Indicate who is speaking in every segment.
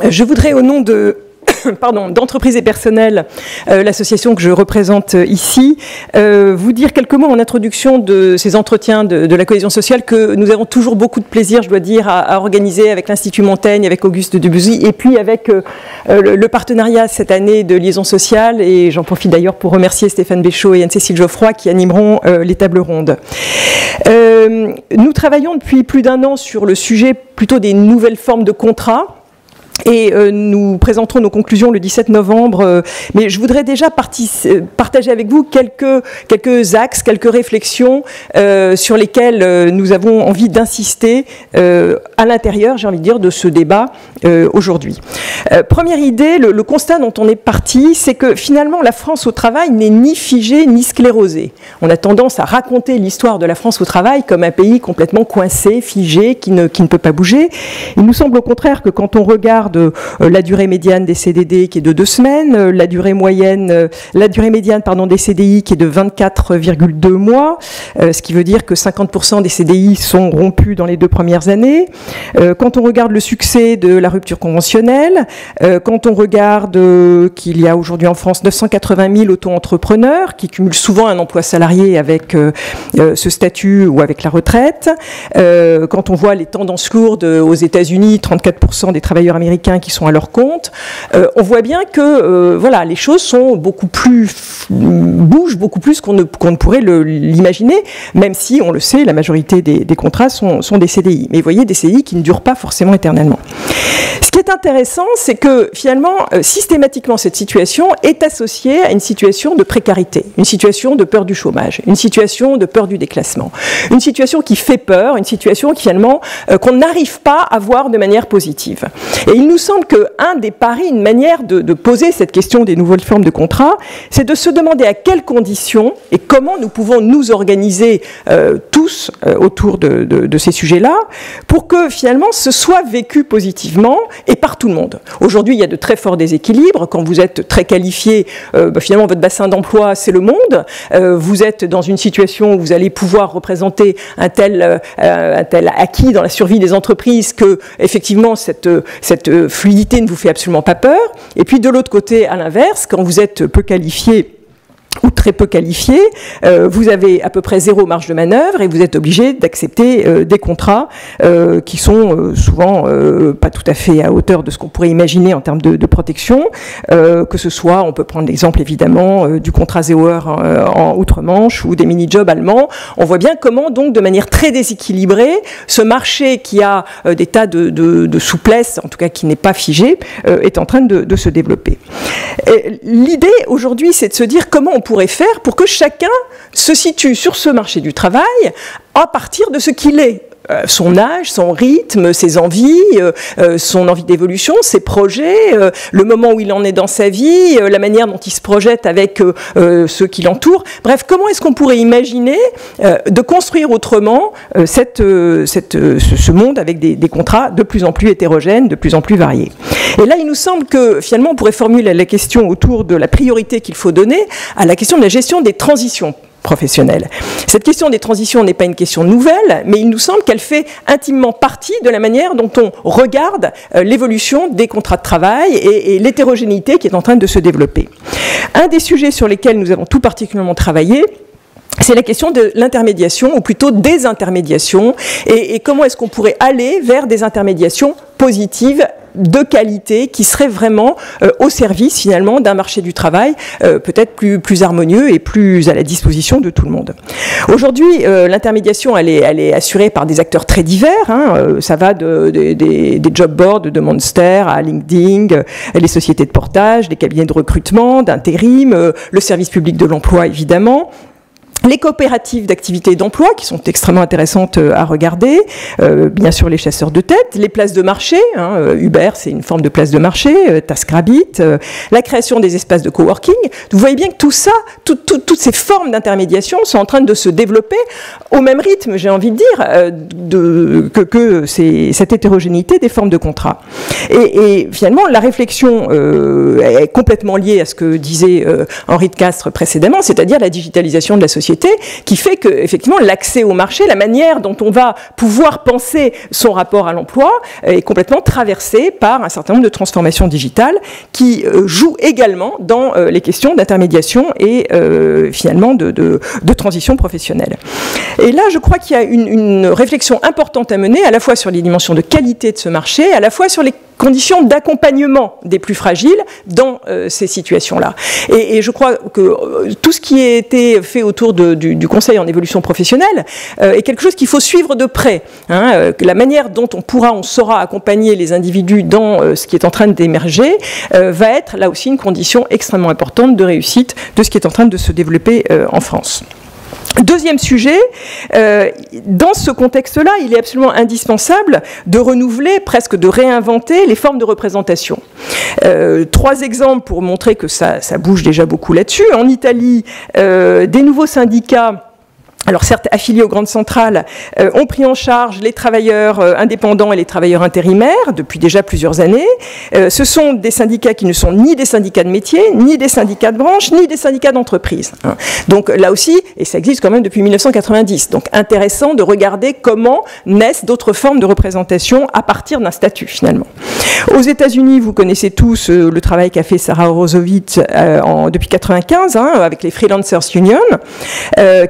Speaker 1: Je voudrais, au nom de d'entreprises et personnels, l'association que je représente ici, vous dire quelques mots en introduction de ces entretiens de la cohésion sociale que nous avons toujours beaucoup de plaisir, je dois dire, à organiser avec l'Institut Montaigne, avec Auguste Debussy, et puis avec le partenariat cette année de Liaison sociale, et j'en profite d'ailleurs pour remercier Stéphane Béchaud et Anne-Cécile Geoffroy qui animeront les tables rondes. Nous travaillons depuis plus d'un an sur le sujet plutôt des nouvelles formes de contrats. Et nous présenterons nos conclusions le 17 novembre. Mais je voudrais déjà partager avec vous quelques axes, quelques réflexions sur lesquelles nous avons envie d'insister à l'intérieur, j'ai envie de dire, de ce débat aujourd'hui. Première idée, le constat dont on est parti, c'est que finalement la France au travail n'est ni figée ni sclérosée. On a tendance à raconter l'histoire de la France au travail comme un pays complètement coincé, figé, qui ne peut pas bouger. Il nous semble au contraire que quand on regarde la durée médiane des CDD qui est de 2 semaines, la durée médiane des CDI qui est de 24,2 mois, ce qui veut dire que 50% des CDI sont rompus dans les 2 premières années. Quand on regarde le succès de la rupture conventionnelle, quand on regarde qu'il y a aujourd'hui en France 980 000 auto-entrepreneurs qui cumulent souvent un emploi salarié avec ce statut ou avec la retraite, quand on voit les tendances lourdes aux États-Unis, 34% des travailleurs américains qui sont à leur compte, on voit bien que voilà, les choses sont bougent beaucoup plus qu'on ne pourrait l'imaginer, même si, on le sait, la majorité des contrats sont des CDI. Mais vous voyez, des CDI qui ne durent pas forcément éternellement. Ce qui est intéressant, c'est que finalement, systématiquement, cette situation est associée à une situation de précarité, une situation de peur du chômage, une situation de peur du déclassement, une situation qui fait peur, une situation qui, finalement, qu'on n'arrive pas à voir de manière positive. Et il nous semble qu'un des paris, une manière de poser cette question des nouvelles formes de contrat, c'est de se demander à quelles conditions et comment nous pouvons nous organiser tous autour de ces sujets-là pour que finalement ce soit vécu positivement et par tout le monde. Aujourd'hui, il y a de très forts déséquilibres. Quand vous êtes très qualifié, finalement votre bassin d'emploi, c'est le monde. Vous êtes dans une situation où vous allez pouvoir représenter un tel acquis dans la survie des entreprises que, effectivement, cette fluidité ne vous fait absolument pas peur. Et puis de l'autre côté, à l'inverse, quand vous êtes peu qualifié ou très peu qualifié, vous avez à peu près 0 marge de manœuvre et vous êtes obligé d'accepter des contrats qui sont souvent pas tout à fait à hauteur de ce qu'on pourrait imaginer en termes de protection, que ce soit, on peut prendre l'exemple évidemment du contrat 0 heure en Outre-Manche ou des mini-jobs allemands. On voit bien comment donc de manière très déséquilibrée, ce marché qui a des tas de souplesse, en tout cas qui n'est pas figé, est en train de se développer. L'idée aujourd'hui, c'est de se dire comment on pourrait faire pour que chacun se situe sur ce marché du travail à partir de ce qu'il est. Son âge, son rythme, ses envies, son envie d'évolution, ses projets, le moment où il en est dans sa vie, la manière dont il se projette avec ceux qui l'entourent. Bref, comment est-ce qu'on pourrait imaginer de construire autrement ce monde avec des contrats de plus en plus hétérogènes, de plus en plus variés. Et là, il nous semble que finalement, on pourrait formuler la question autour de la priorité qu'il faut donner à la question de la gestion des transitions professionnelle. Cette question des transitions n'est pas une question nouvelle, mais il nous semble qu'elle fait intimement partie de la manière dont on regarde l'évolution des contrats de travail et l'hétérogénéité qui est en train de se développer. Un des sujets sur lesquels nous avons tout particulièrement travaillé, c'est la question de l'intermédiation, ou plutôt des intermédiations, et comment est-ce qu'on pourrait aller vers des intermédiations positives de qualité qui seraient vraiment au service finalement d'un marché du travail peut-être plus harmonieux et plus à la disposition de tout le monde. Aujourd'hui, l'intermédiation elle est assurée par des acteurs très divers, ça va des job boards de Monster à LinkedIn, les sociétés de portage, les cabinets de recrutement, d'intérim, le service public de l'emploi évidemment. Les coopératives d'activité et d'emploi qui sont extrêmement intéressantes à regarder, bien sûr les chasseurs de tête, les places de marché, Uber c'est une forme de place de marché, TaskRabbit, la création des espaces de coworking. Vous voyez bien que tout ça, toutes ces formes d'intermédiation sont en train de se développer au même rythme, j'ai envie de dire, que cette hétérogénéité des formes de contrat. Et finalement la réflexion est complètement liée à ce que disait Henri de Castries précédemment, c'est-à-dire la digitalisation de la société société, qui fait que, effectivement, l'accès au marché, la manière dont on va pouvoir penser son rapport à l'emploi est complètement traversée par un certain nombre de transformations digitales qui jouent également dans les questions d'intermédiation et finalement de transition professionnelle. Et là, je crois qu'il y a une réflexion importante à mener, à la fois sur les dimensions de qualité de ce marché, à la fois sur les conditions d'accompagnement des plus fragiles dans ces situations-là. Et je crois que tout ce qui a été fait autour du Conseil en évolution professionnelle est quelque chose qu'il faut suivre de près. La manière dont on saura accompagner les individus dans ce qui est en train d'émerger va être là aussi une condition extrêmement importante de réussite de ce qui est en train de se développer en France. Deuxième sujet, dans ce contexte-là, il est absolument indispensable de renouveler, presque de réinventer les formes de représentation. 3 exemples pour montrer que ça bouge déjà beaucoup là-dessus. En Italie, des nouveaux syndicats, alors certes affiliés aux grandes centrales, ont pris en charge les travailleurs indépendants et les travailleurs intérimaires depuis déjà plusieurs années. Ce sont des syndicats qui ne sont ni des syndicats de métier, ni des syndicats de branche, ni des syndicats d'entreprise. Donc là aussi, et ça existe quand même depuis 1990, donc intéressant de regarder comment naissent d'autres formes de représentation à partir d'un statut finalement. Aux États-Unis, vous connaissez tous le travail qu'a fait Sarah Horowitz depuis 1995 avec les Freelancers Union,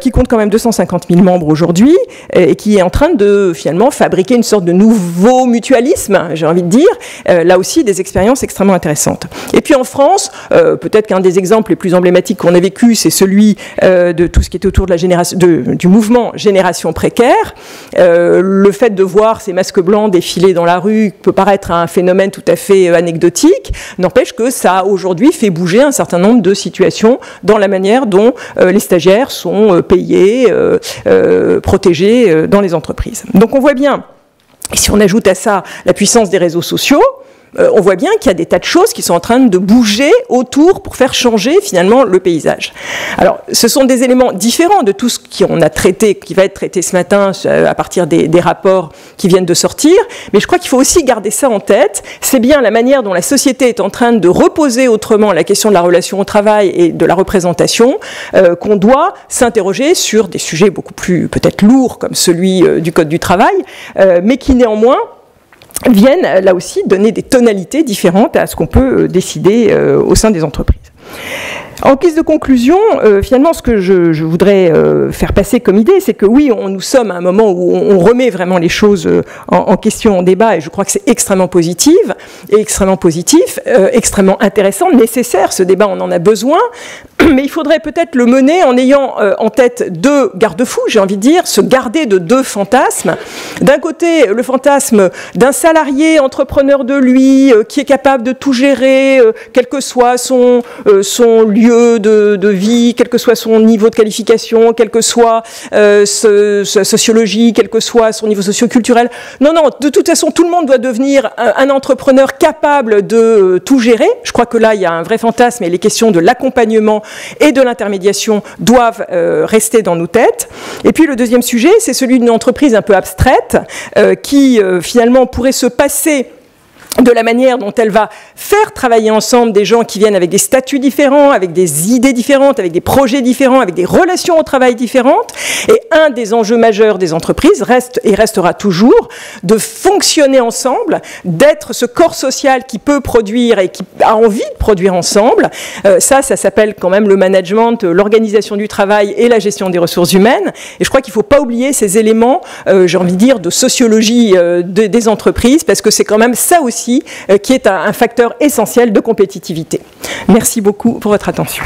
Speaker 1: qui compte quand même 250 000 membres aujourd'hui et qui est en train de finalement fabriquer une sorte de nouveau mutualisme, j'ai envie de dire, là aussi des expériences extrêmement intéressantes. Et puis en France, peut-être qu'un des exemples les plus emblématiques qu'on a vécu, c'est celui de tout ce qui est autour de la génération, du mouvement Génération Précaire. Le fait de voir ces masques blancs défiler dans la rue peut paraître un phénomène tout à fait anecdotique, n'empêche que ça a aujourd'hui fait bouger un certain nombre de situations dans la manière dont les stagiaires sont payés, protégés dans les entreprises. Donc on voit bien, et si on ajoute à ça la puissance des réseaux sociaux, on voit bien qu'il y a des tas de choses qui sont en train de bouger autour pour faire changer finalement le paysage. Alors, ce sont des éléments différents de tout ce qu'on a traité, qui va être traité ce matin à partir des rapports qui viennent de sortir, mais je crois qu'il faut aussi garder ça en tête. C'est bien la manière dont la société est en train de reposer autrement la question de la relation au travail et de la représentation qu'on doit s'interroger sur des sujets beaucoup plus peut-être lourds comme celui du Code du travail, mais qui néanmoins viennent là aussi donner des tonalités différentes à ce qu'on peut décider au sein des entreprises. En guise de conclusion, finalement, ce que je voudrais faire passer comme idée, c'est que oui, nous sommes à un moment où on remet vraiment les choses en question, en débat, et je crois que c'est extrêmement positif, extrêmement intéressant, nécessaire. Ce débat, on en a besoin, mais il faudrait peut-être le mener en ayant en tête 2 garde-fous, j'ai envie de dire, se garder de 2 fantasmes. D'un côté, le fantasme d'un salarié entrepreneur de lui, qui est capable de tout gérer, quel que soit son lieu de vie, quel que soit son niveau de qualification, quelle que soit sa sociologie, quel que soit son niveau socio-culturel. Non, de toute façon, tout le monde doit devenir un entrepreneur capable de tout gérer. Je crois que là, il y a un vrai fantasme et les questions de l'accompagnement et de l'intermédiation doivent rester dans nos têtes. Et puis le deuxième sujet, c'est celui d'une entreprise un peu abstraite qui finalement pourrait se passer de la manière dont elle va faire travailler ensemble des gens qui viennent avec des statuts différents, avec des idées différentes, avec des projets différents, avec des relations au travail différentes. Et un des enjeux majeurs des entreprises reste et restera toujours de fonctionner ensemble, d'être ce corps social qui peut produire et qui a envie de produire ensemble. Ça s'appelle quand même le management, l'organisation du travail et la gestion des ressources humaines. Et je crois qu'il ne faut pas oublier ces éléments, j'ai envie de dire, de sociologie des entreprises, parce que c'est quand même ça aussi qui est un facteur essentiel de compétitivité. Merci beaucoup pour votre attention.